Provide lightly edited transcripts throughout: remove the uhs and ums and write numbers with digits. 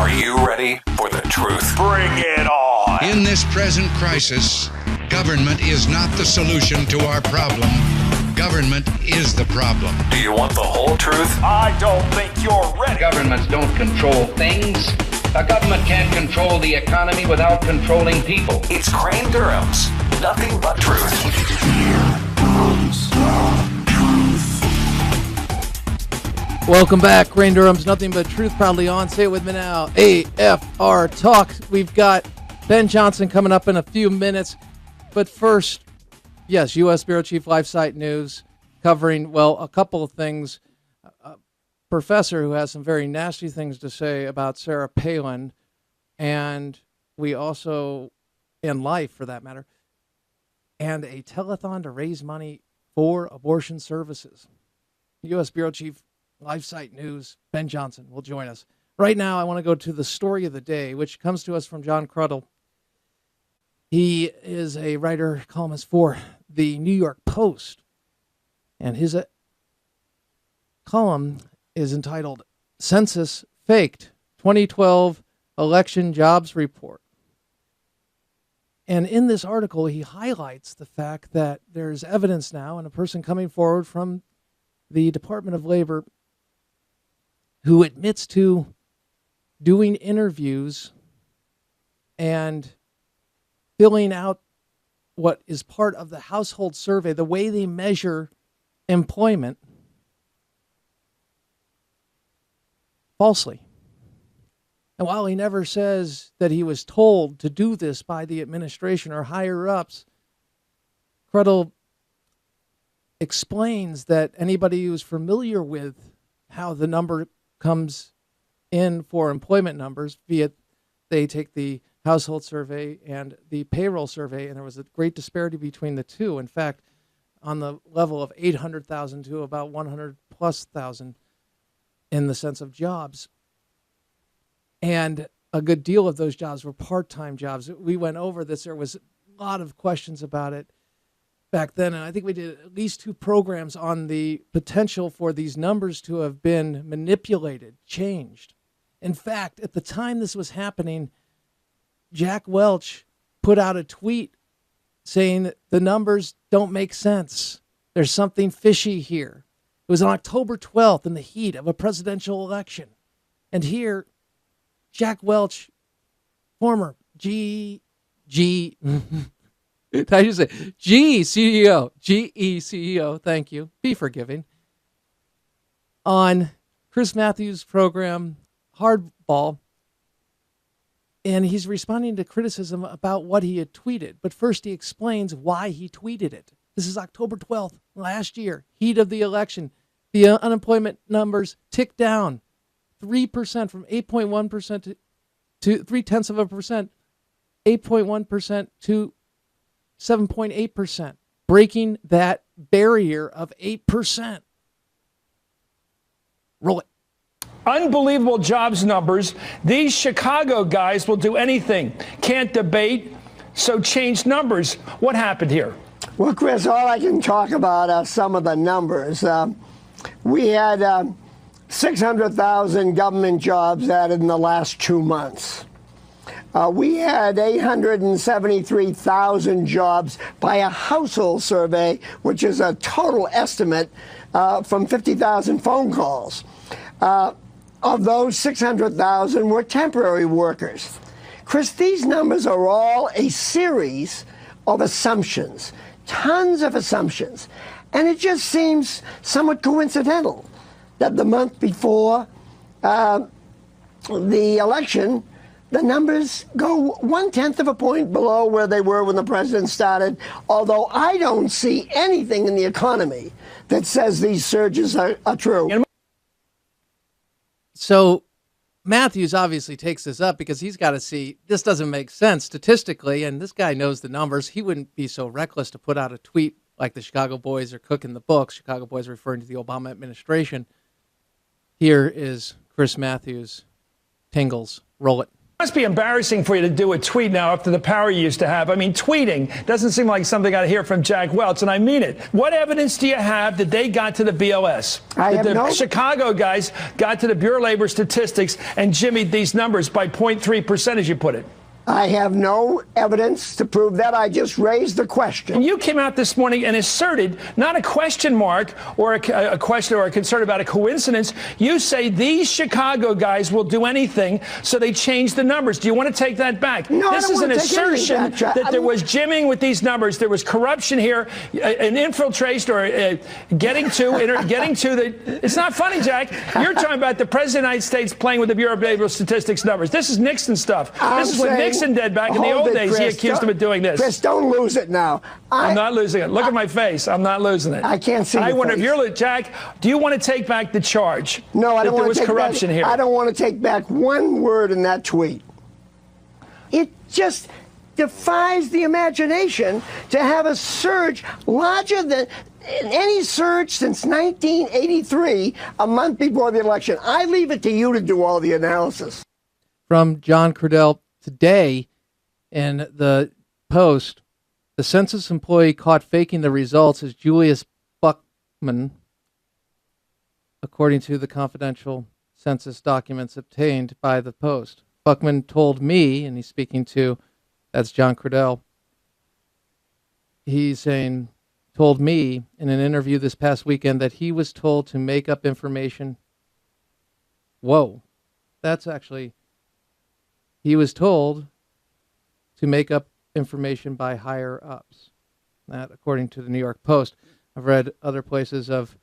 Are you ready for the truth? Bring it on. In this present crisis, government is not the solution to our problem. Government is the problem. Do you want the whole truth? I don't think you're ready. Governments don't control things. A government can't control the economy without controlling people. It's Crane Durham's Nothing But Truth. Welcome back. Crane Durham's Nothing But Truth, proudly on. Say it with me now. AFR Talk. We've got Ben Johnson coming up in a few minutes. But first, yes, U.S. Bureau Chief Life Site News covering, well, a couple of things. A professor who has some very nasty things to say about Sarah Palin, and we also, in life for that matter, and a telethon to raise money for abortion services. U.S. Bureau Chief Life Site News, Ben Johnson, will join us. Right now, I want to go to the story of the day, which comes to us from John Cruddle. He is a writer, columnist for the New York Post, and his column is entitled Census Faked, 2012 Election Jobs Report. And in this article, he highlights the fact that there's evidence now, and a person coming forward from the Department of Labor who admits to doing interviews and filling out what is part of the household survey, the way they measure employment, falsely. And while he never says that he was told to do this by the administration or higher-ups, Cruddle explains that anybody who's familiar with how the number comes in for employment numbers, be it they take the household survey and the payroll survey, and there was a great disparity between the two. In fact, on the level of 800,000 to about 100,000+ in the sense of jobs. And a good deal of those jobs were part-time jobs. We went over this. There was a lot of questions about it back then, and I think we did at least 2 programs on the potential for these numbers to have been manipulated, changed. In fact, at the time this was happening, Jack Welch put out a tweet saying that the numbers don't make sense. There's something fishy here. It was on October 12th in the heat of a presidential election. And here, Jack Welch, former I should say GE CEO, thank you, be forgiving, on Chris Matthews' program, Hardball, and he's responding to criticism about what he had tweeted. But first he explains why he tweeted it. This is October 12th, last year, heat of the election. The unemployment numbers ticked down 3% from 8.1% to 0.3%, 8.1% to 7.8%, breaking that barrier of 8%. Roll it. Unbelievable jobs numbers. These Chicago guys will do anything. Can't debate, so change numbers. What happened here? Well, Chris, all I can talk about are some of the numbers. We had 600,000 government jobs added in the last 2 months. We had 873,000 jobs by a household survey, which is a total estimate from 50,000 phone calls. Of those, 600,000 were temporary workers. Chris, these numbers are all a series of assumptions, tons of assumptions. And it just seems somewhat coincidental that the month before the election, the numbers go 1/10 of a point below where they were when the president started, although I don't see anything in the economy that says these surges are true. So Matthews obviously takes this up because he's got to see this doesn't make sense statistically, and this guy knows the numbers. He wouldn't be so reckless to put out a tweet like the Chicago boys are cooking the books. Chicago boys referring to the Obama administration. Here is Chris Matthews. Tingles. Roll it. must be embarrassing for you to do a tweet now after the power you used to have. I mean, tweeting doesn't seem like something I hear from Jack Welch, and I mean it. What evidence do you have that they got to the BLS? That the Chicago guys got to the Bureau of Labor Statistics and jimmied these numbers by 0.3%, as you put it? I have no evidence to prove that. I just raised the question. You came out this morning and asserted not a question mark or a question or a concern about a coincidence. You say these Chicago guys will do anything, so they change the numbers. Do you want to take that back? No, this is an assertion that there was jimming with these numbers. There was corruption here, an infiltration or getting to the. It's not funny, Jack. You're talking about the President of the United States playing with the Bureau of Labor Statistics numbers. This is Nixon stuff. This is what Nixon did back in the old days. Chris, he accused him of doing this. Chris, don't lose it now. I'm not losing it. Look at my face. I'm not losing it. I can't see. I wonder if you're Jack. Do you want to take back the charge? No, I don't want to take there was corruption back, here. I don't want to take back one word in that tweet. It just defies the imagination to have a surge larger than any surge since 1983, a month before the election. I leave it to you to do all the analysis. From John Cradell today in the Post, the census employee caught faking the results is Julius Buckman, according to the confidential census documents obtained by the Post. Buckman told me, and he's speaking to, that's John Cradell, he's saying, told me in an interview this past weekend that he was told to make up information. Whoa, that's actually... He was told to make up information by higher ups. That, according to the New York Post. I've read other places of,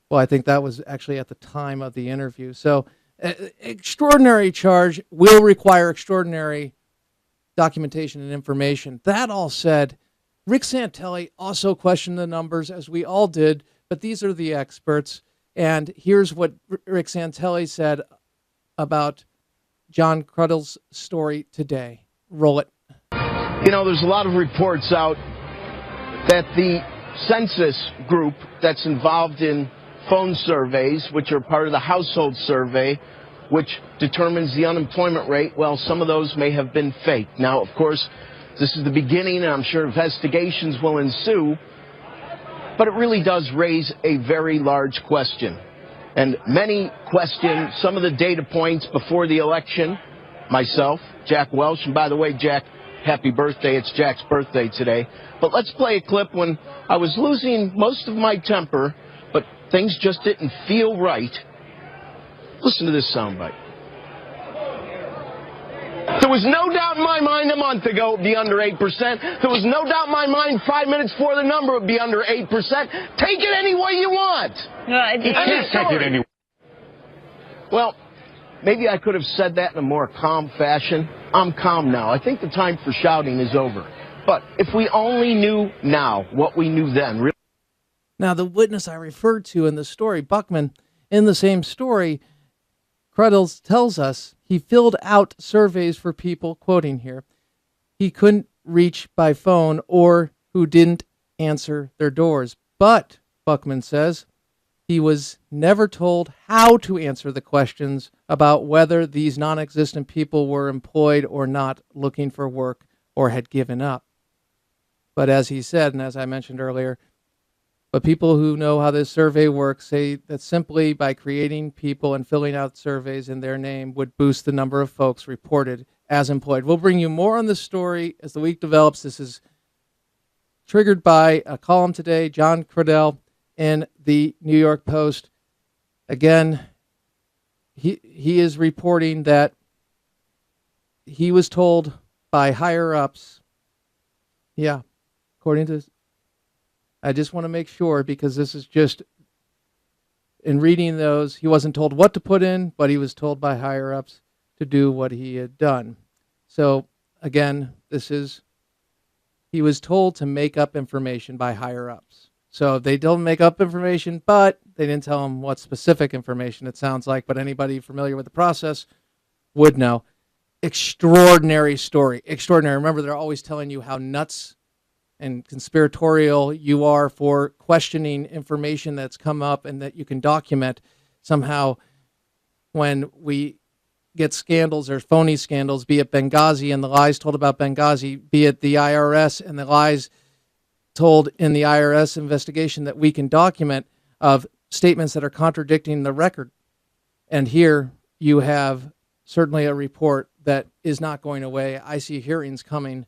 well, I think that was actually at the time of the interview. So, extraordinary charge will require extraordinary documentation and information. That all said, Rick Santelli also questioned the numbers, as we all did, but these are the experts. And here's what Rick Santelli said about John Cradell's story today. Roll it. You know, there's a lot of reports out that the census group that's involved in phone surveys, which are part of the household survey, which determines the unemployment rate, well, some of those may have been fake. Now, of course, this is the beginning, and I'm sure investigations will ensue, but it really does raise a very large question. And many question some of the data points before the election. Myself, Jack Welch, and by the way, Jack, happy birthday. It's Jack's birthday today. But let's play a clip when I was losing most of my temper, but things just didn't feel right. Listen to this soundbite. There was no doubt in my mind a month ago it would be under 8%. There was no doubt in my mind 5 minutes before the number would be under 8%. Take it any way you want. You can't take it any way. Well, maybe I could have said that in a more calm fashion. I'm calm now. I think the time for shouting is over. But if we only knew now what we knew then. Now, the witness I referred to in the story, Buckman, in the same story, Cradell tells us he filled out surveys for people, quoting here, he couldn't reach by phone or who didn't answer their doors. But, Buckman says, he was never told how to answer the questions about whether these non-existent people were employed or not, looking for work, or had given up. But as he said, and as I mentioned earlier, but people who know how this survey works say that simply by creating people and filling out surveys in their name would boost the number of folks reported as employed. We'll bring you more on this story as the week develops. This is triggered by a column today, John Cradell in the New York Post. Again, he is reporting that he was told by higher ups, according to, I just want to make sure, because this is just, in reading those, he wasn't told what to put in, but he was told by higher ups to do what he had done. So again, he was told to make up information by higher ups. So they don't make up information, but they didn't tell him what specific information it sounds like, but anybody familiar with the process would know. Extraordinary story. Extraordinary. Remember, they're always telling you how nuts and conspiratorial you are for questioning information that's come up and that you can document. Somehow, when we get scandals or phony scandals, be it Benghazi and the lies told about Benghazi, be it the IRS and the lies told in the IRS investigation that we can document of statements that are contradicting the record. And here you have certainly a report that is not going away. I see hearings coming